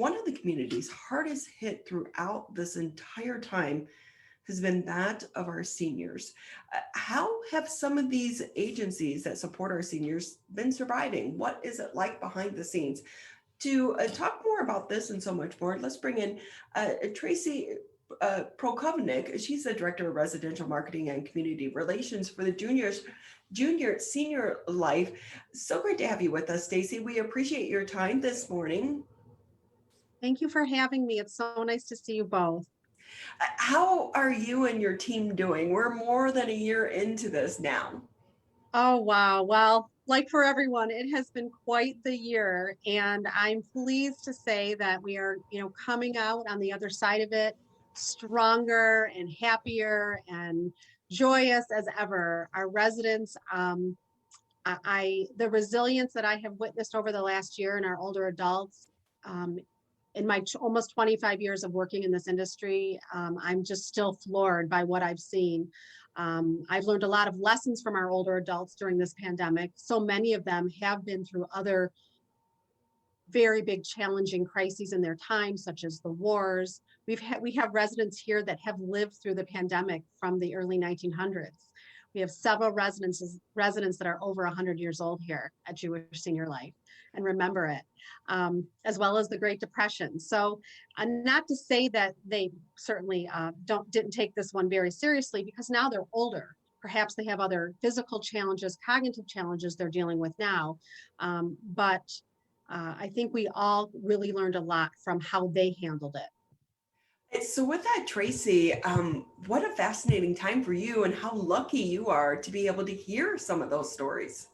one of the communities hardest hit throughout this entire time has been that of our seniors. How have some of these agencies that support our seniors been surviving? What is it like behind the scenes? To talk more about this and so much more, let's bring in Tracey Proghovnick. She's the Director of Residential Marketing and Community Relations for the Junior Senior Life. So great to have you with us, Stacey. We appreciate your time this morning. Thank you for having me. It's so nice to see you both. How are you and your team doing? We're more than a year into this now. Oh, wow. Well, like for everyone, it has been quite the year, and I'm pleased to say that we are, coming out on the other side of it stronger and happier and joyous as ever. Our residents, the resilience that I have witnessed over the last year in our older adults, in my almost 25 years of working in this industry, I'm just still floored by what I've seen. I've learned a lot of lessons from our older adults during this pandemic. So many of them have been through other very big challenging crises in their time, such as the wars. We have residents here that have lived through the pandemic from the early 1900s. We have several residents that are over 100 years old here at Jewish Senior Life and remember it, as well as the Great Depression. So not to say that they certainly didn't take this one very seriously, because now they're older. Perhaps they have other physical challenges, cognitive challenges they're dealing with now. But I think we all really learned a lot from how they handled it. So with that, Tracey, what a fascinating time for you, and how lucky you are to be able to hear some of those stories.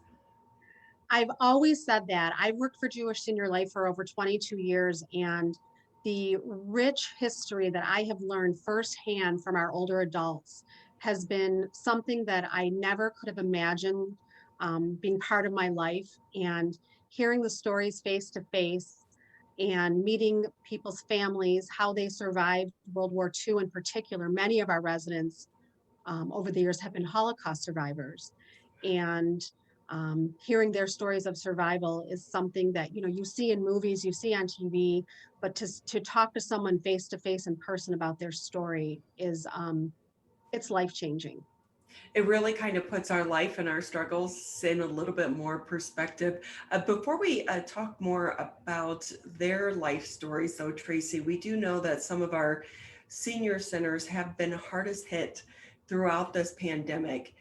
I've always said that. I've worked for Jewish Senior Life for over 22 years, and the rich history that I have learned firsthand from our older adults has been something that I never could have imagined being part of my life. And hearing the stories face to face and meeting people's families, how they survived World War II in particular. Many of our residents over the years have been Holocaust survivors. And hearing their stories of survival is something that, you see in movies, you see on TV, but to talk to someone face to face in person about their story is, it's life-changing. It really kind of puts our life and our struggles in a little bit more perspective. Before we talk more about their life stories, though, Tracey, we do know that some of our senior centers have been hardest hit throughout this pandemic.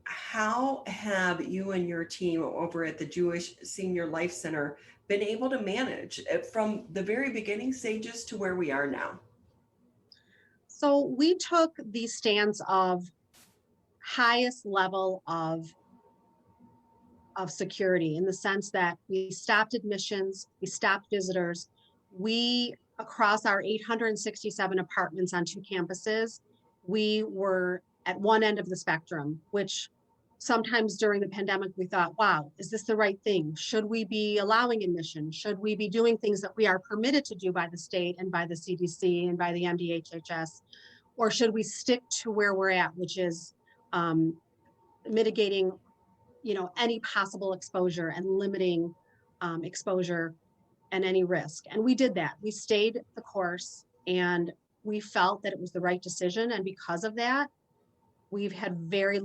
How have you and your team over at the Jewish Senior Life Center been able to manage from the very beginning stages to where we are now? So we took the stance of highest level of security, in the sense that we stopped admissions, we stopped visitors. We, across our 867 apartments on 2 campuses, we were at one end of the spectrum, which sometimes during the pandemic we thought, wow, is this the right thing? Should we be allowing admission? Should we be doing things that we are permitted to do by the state and by the CDC and by the MDHHS? Or should we stick to where we're at, which is mitigating, any possible exposure and limiting exposure and any risk? And we did that. We stayed the course, and we felt that it was the right decision. And because of that, we've had very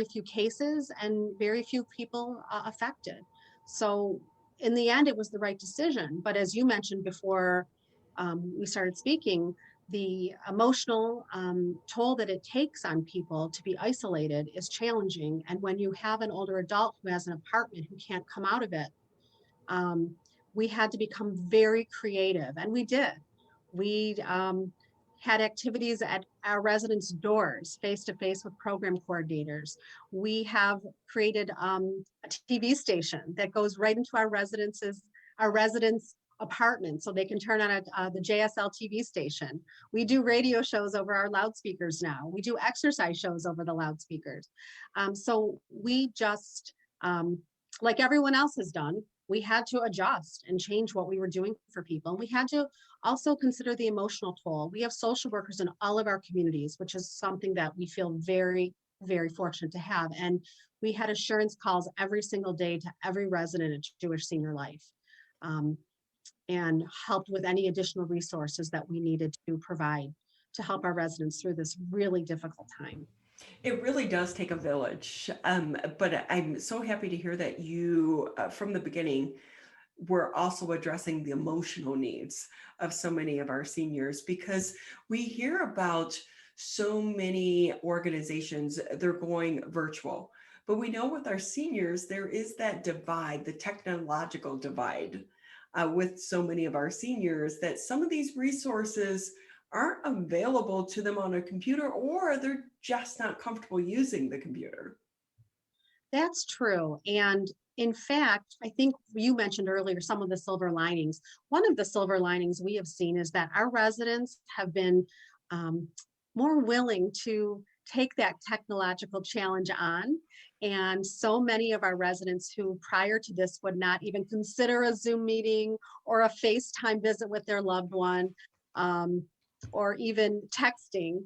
few cases and very few people affected. So in the end, it was the right decision. But as you mentioned before we started speaking, the emotional toll that it takes on people to be isolated is challenging. And when you have an older adult who has an apartment who can't come out of it, we had to become very creative, and we did. We had activities at our residents' doors, face-to-face with program coordinators. We have created a TV station that goes right into our residents' apartments, so they can turn on the JSL TV station. We do radio shows over our loudspeakers now. We do exercise shows over the loudspeakers. So we just, like everyone else has done, we had to adjust and change what we were doing for people. And we had to also consider the emotional toll. We have social workers in all of our communities, which is something that we feel very, very fortunate to have. And we had assurance calls every single day to every resident at Jewish Senior Life. and helped with any additional resources that we needed to provide to help our residents through this really difficult time. It really does take a village. But I'm so happy to hear that you, from the beginning, were also addressing the emotional needs of so many of our seniors, because we hear about so many organizations, they're going virtual. But we know with our seniors, there is that divide, the technological divide, with so many of our seniors, that some of these resources aren't available to them on a computer, or they're just not comfortable using the computer. That's true. And in fact, I think you mentioned earlier some of the silver linings. One of the silver linings we have seen is that our residents have been um, more willing to take that technological challenge on. And so many of our residents who prior to this would not even consider a Zoom meeting or a FaceTime visit with their loved one, um, or even texting,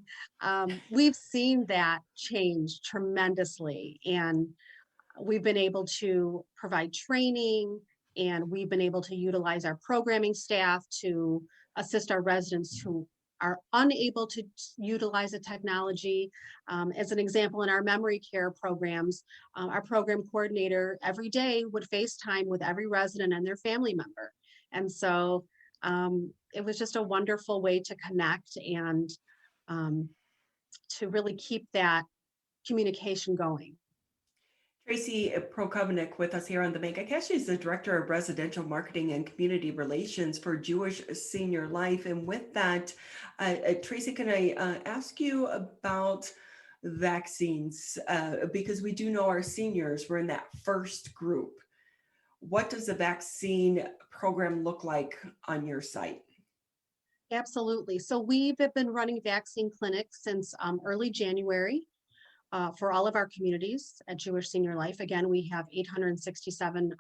we've seen that change tremendously. And we've been able to provide training, and we've been able to utilize our programming staff to assist our residents who are unable to utilize the technology. As an example, in our memory care programs, our program coordinator every day would FaceTime with every resident and their family member. And so it was just a wonderful way to connect and um, to really keep that communication going. Tracey Proghovnick with us here on the MegaCast. She's the Director of Residential Marketing and Community Relations for Jewish Senior Life. And with that, Tracey, can I ask you about vaccines? Because we do know our seniors were in that first group. What does the vaccine program look like on your site? Absolutely. So we've been running vaccine clinics since early January for all of our communities at Jewish Senior Life. Again, we have 867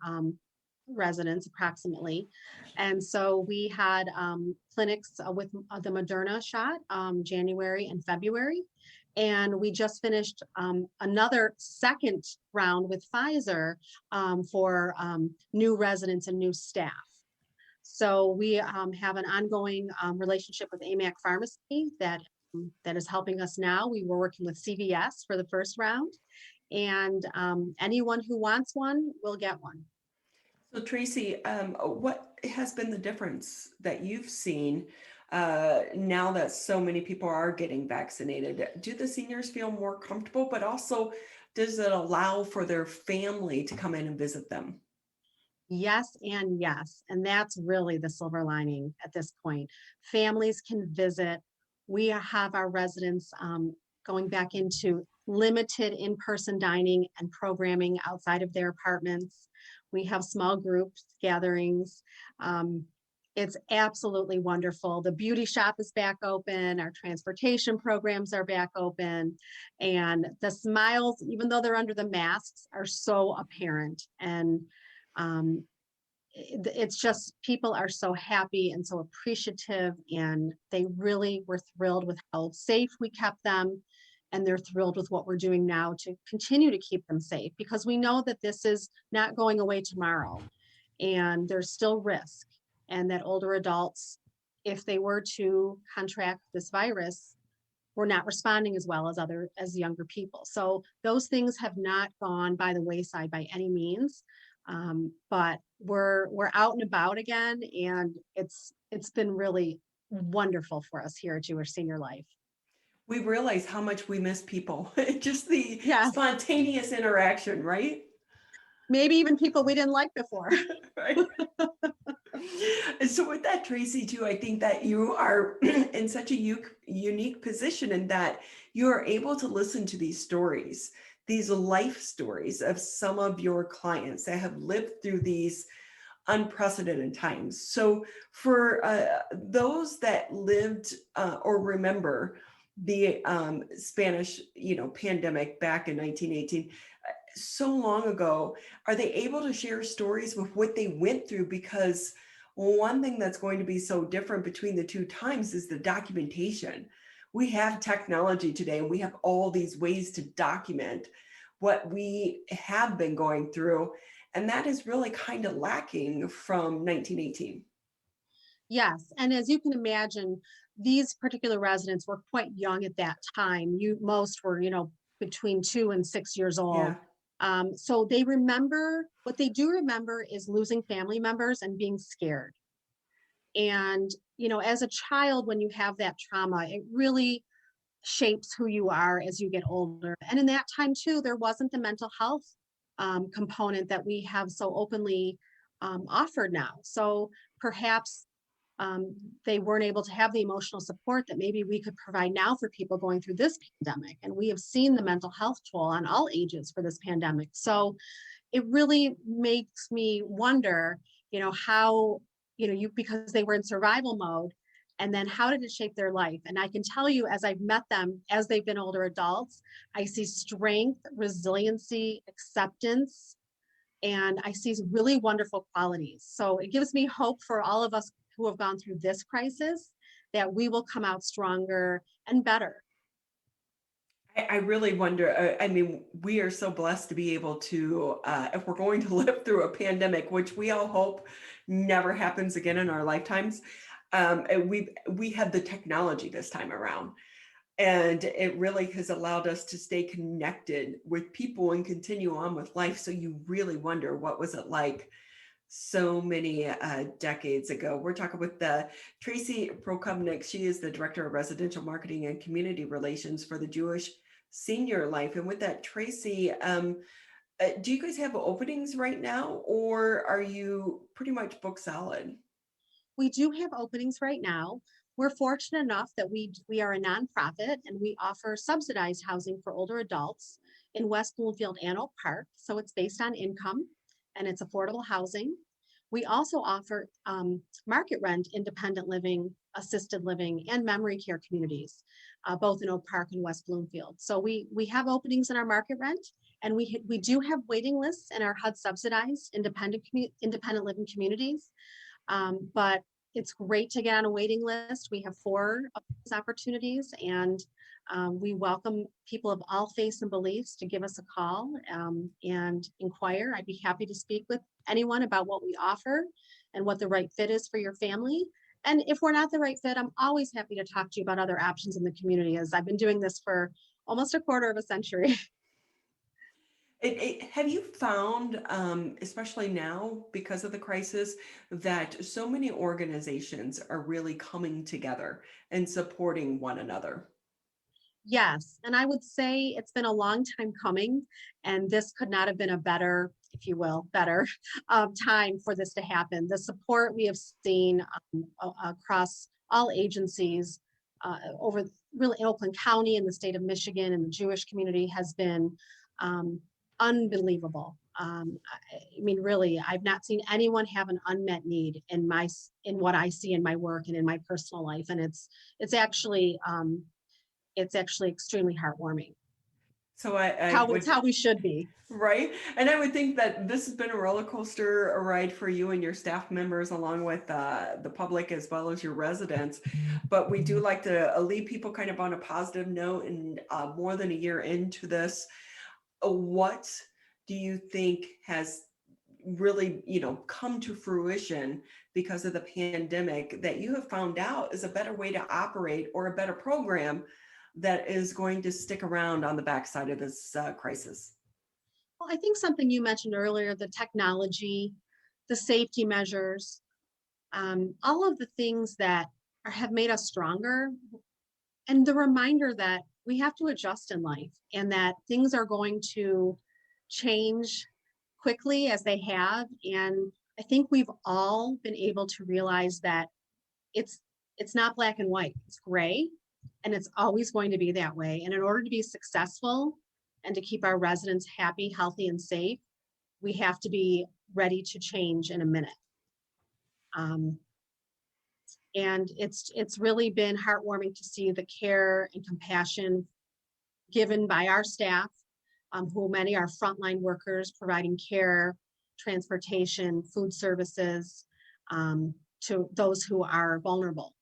residents approximately. And so we had clinics with the Moderna shot January and February. And we just finished another second round with Pfizer for new residents and new staff. So we have an ongoing relationship with AMAC Pharmacy that is helping us now. We were working with CVS for the first round, and anyone who wants one will get one. So Tracey, what has been the difference that you've seen now that so many people are getting vaccinated? Do the seniors feel more comfortable, but also does it allow for their family to come in and visit them? Yes, and yes. And that's really the silver lining at this point. Families can visit. We have our residents going back into limited in-person dining and programming outside of their apartments. We have small groups gatherings. It's absolutely wonderful. The beauty shop is back open. Our transportation programs are back open. And the smiles, even though they're under the masks, are so apparent. And um, it's just people are so happy and so appreciative, and they really were thrilled with how safe we kept them, and they're thrilled with what we're doing now to continue to keep them safe, because we know that this is not going away tomorrow and there's still risk, and that older adults, if they were to contract this virus, we're not responding as well as younger people. So those things have not gone by the wayside by any means. But we're out and about again, and it's been really wonderful for us here at Jewish Senior Life. We realize how much we miss people, just the Yes, spontaneous interaction, right? maybe even people we didn't like before. Right. And so with that, Tracey, too, I think that you are in such a unique position in that you are able to listen to these stories, these life stories of some of your clients that have lived through these unprecedented times. So for those that lived or remember the Spanish, pandemic back in 1918, so long ago, are they able to share stories with what they went through? Because one thing that's going to be so different between the two times is the documentation. We have technology today, and we have all these ways to document what we have been going through. And that is really kind of lacking from 1918. Yes, and as you can imagine, these particular residents were quite young at that time. Most were, between 2 and 6 years old. Yeah. So they remember, what they do remember is losing family members and being scared. And, as a child, when you have that trauma, it really shapes who you are as you get older. And in that time too, there wasn't the mental health component that we have so openly offered now. So perhaps um, they weren't able to have the emotional support that maybe we could provide now for people going through this pandemic. And we have seen the mental health toll on all ages for this pandemic. So it really makes me wonder, how, because they were in survival mode, and then how did it shape their life? And I can tell you, as I've met them, as they've been older adults, I see strength, resiliency, acceptance, and I see really wonderful qualities. So it gives me hope for all of us who have gone through this crisis, that we will come out stronger and better. I really wonder. I mean, we are so blessed to be able to, if we're going to live through a pandemic, which we all hope never happens again in our lifetimes. And we have the technology this time around, and it really has allowed us to stay connected with people and continue on with life. So you really wonder, what was it like so many decades ago? We're talking with the Tracey Proghovnick. She is the director of residential marketing and community relations for the Jewish Senior Life. And with that, Tracey, do you guys have openings right now, or are you pretty much booked solid? We do have openings right now. We're fortunate enough that we are a nonprofit and we offer subsidized housing for older adults in West Bloomfield and Oak Park. So it's based on income and it's affordable housing. We also offer market rent, independent living, assisted living, and memory care communities, both in Oak Park and West Bloomfield. So we have openings in our market rent, and we do have waiting lists in our HUD subsidized independent living communities. But it's great to get on a waiting list. We have 4 of these opportunities, and we welcome people of all faiths and beliefs to give us a call and inquire. I'd be happy to speak with anyone about what we offer and what the right fit is for your family. And if we're not the right fit, I'm always happy to talk to you about other options in the community, as I've been doing this for almost a quarter of a century. Have you found, especially now because of the crisis, that so many organizations are really coming together and supporting one another? Yes, and I would say it's been a long time coming, and this could not have been a better, if you will, better time for this to happen. The support we have seen across all agencies over really in Oakland County and the state of Michigan and the Jewish community has been um, unbelievable. I mean, really, I've not seen anyone have an unmet need in what I see in my work and in my personal life, and it's actually extremely heartwarming. So I It's would, how we should be. right? And I would think that this has been a roller coaster ride for you and your staff members, along with the public as well as your residents. But we do like to leave people kind of on a positive note. And more than a year into this, what do you think has really, come to fruition because of the pandemic that you have found out is a better way to operate, or a better program that is going to stick around on the backside of this crisis? Well, I think something you mentioned earlier, the technology, the safety measures, all of the things that have made us stronger, and the reminder that we have to adjust in life and that things are going to change quickly as they have. And I think we've all been able to realize that it's it's not black and white, it's gray, and it's always going to be that way. And in order to be successful and to keep our residents happy, healthy, and safe, we have to be ready to change in a minute. um, and it's really been heartwarming to see the care and compassion given by our staff, who many are frontline workers providing care, transportation, food services, to those who are vulnerable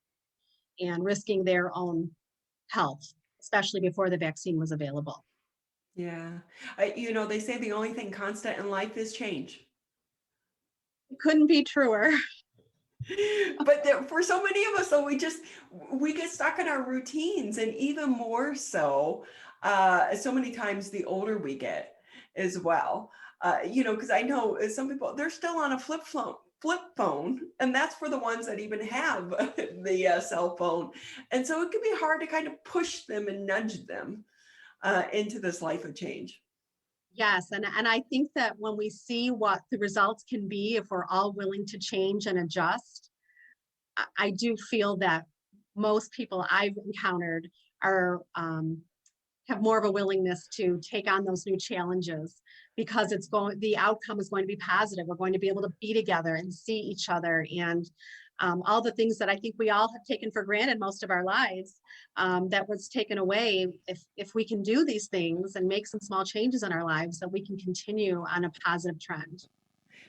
and risking their own health, especially before the vaccine was available. Yeah. They say the only thing constant in life is change. It couldn't be truer. But for so many of us, though, we get stuck in our routines, and even more so, so many times the older we get as well. Because I know some people they're still on a flip phone, and that's for the ones that even have the cell phone, and so it can be hard to kind of push them and nudge them into this life of change. Yes, and I think that when we see what the results can be, if we're all willing to change and adjust, I do feel that most people I've encountered are have more of a willingness to take on those new challenges because the outcome is going to be positive. We're going to be able to be together and see each other, and all the things that I think we all have taken for granted most of our lives, that was taken away. If we can do these things and make some small changes in our lives, that we can continue on a positive trend.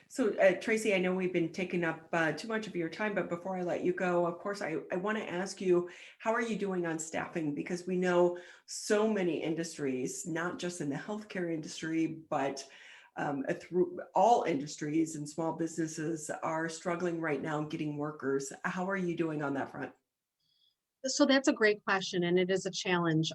So, Tracey, I know we've been taking up too much of your time, but before I let you go, of course, I want to ask you, how are you doing on staffing? Because we know so many industries, not just in the healthcare industry, but through all industries and small businesses are struggling right now getting workers. How are you doing on that front? So that's a great question, and it is a challenge.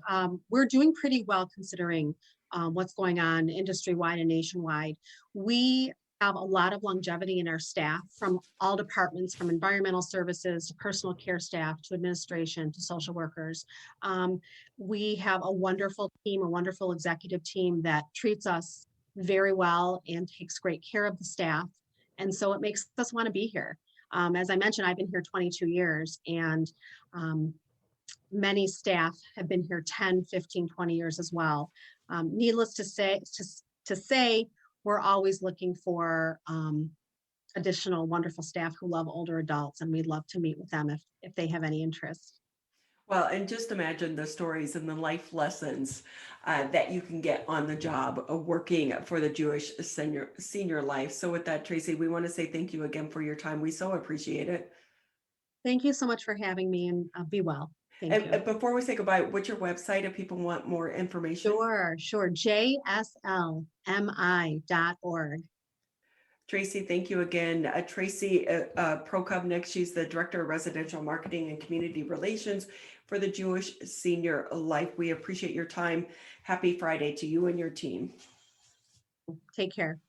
We're doing pretty well considering what's going on industry-wide and nationwide. We have a lot of longevity in our staff from all departments, from environmental services to personal care staff to administration to social workers. Um, we have a wonderful team, a wonderful executive team that treats us very well and takes great care of the staff. And so it makes us want to be here. As I mentioned, I've been here 22 years, and um, many staff have been here 10, 15, 20 years as well. Needless to say, we're always looking for additional wonderful staff who love older adults, and we'd love to meet with them if they have any interest. Well, and just imagine the stories and the life lessons that you can get on the job working for the Jewish senior life. So, with that, Tracey, we want to say thank you again for your time. We so appreciate it. Thank you so much for having me, and be well. Thank And you. before we say goodbye, what's your website if people want more information? Sure. JSLMI.org. Tracey, thank you again. Tracey Proghovnick, she's the Director of Residential Marketing and Community Relations for the Jewish Senior Life. We appreciate your time. Happy Friday to you and your team. Take care.